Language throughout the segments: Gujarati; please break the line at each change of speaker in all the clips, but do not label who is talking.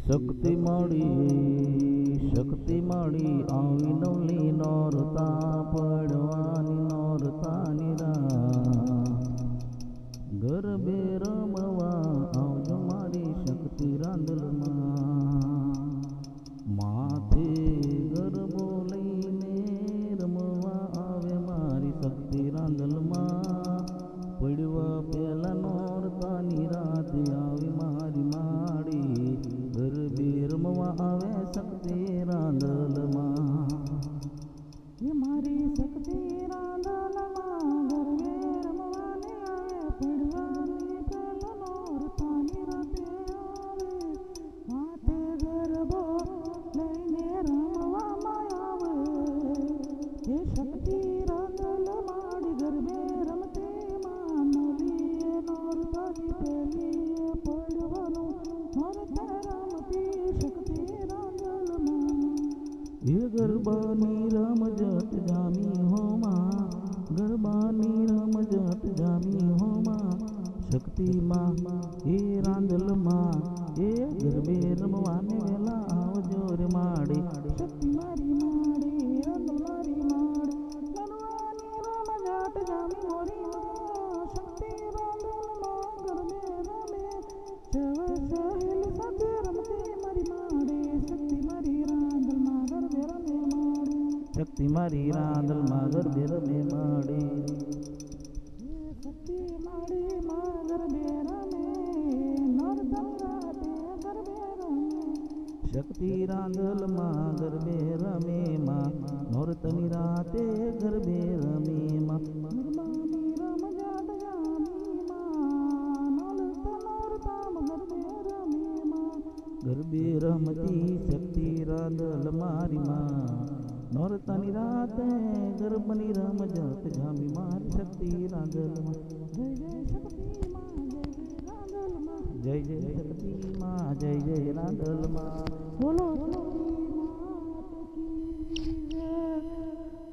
શક્તિ મળી આવી નવલી નોરતા પડવાની નોરતાની ગરબે રમવા આવજો મારી શક્તિ રાંદલમાં માથે ગરબો લઈને રમવા આવે મારી શક્તિ રાંદલમાં પડવા પેલા નોરતાની રાતે આવી મારી માડી ગરબે રમવા આવે શક્તિ રાંદલમાં મારી શક્તિ રાંદલમાં ગરબે રમવાને આવે પડવાની પેલા નોરતાની રાતે આવે માથે ગરબો લઈને રમવામાં આવે એ શક્તિ રાંદલ માડી ગરબે રમતે માનલી નોરતાની પેલી પડવાનું નોરતે રમતી શક્તિ રાંદલમાં એ ગરબાની રમઝટ જામી હોમાં ગરબાની રમઝટ જામી હોમાં શક્તિમાં એ રાંદલમાં એ ગરબે રમવાને વેલા આવજો રે માડી શક્તિ મારી માડી રાંદલ મારી માડી ગરબાની રમઝટ જામી હોરીમાં શક્તિ રાંદલમાં ગરબે રમે સહેલ સાથે રમતી મારી માડી શક્તિ મારી રાંદલમાં ગરબે રમે માડી શક્તિ મારી રાંદલમાં ગરબે રમે માડી શક્તિ માડી માં ગરબે રમે નોરતની રાતે ગરબે રમે શક્તિ રાંદલમાં ગરબે રમે માં નોરતની રાતે ગરબે રમે માં ગરબાની રમઝટ જામી માં નોરતામ ગરબે રમે માં ગરબે રમતી શક્તિ રાંદલ મારી માં નોરતાની રાતે ગરબાની રમઝટ જામી મારી શક્તિ રાંદલમાં જય જય શક્તિ માં જય જય રાંદલમાં જય જય શક્તિ માં જય જય રાંદલમાં બોલો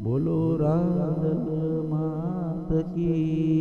બોલો રાંદલ માત કી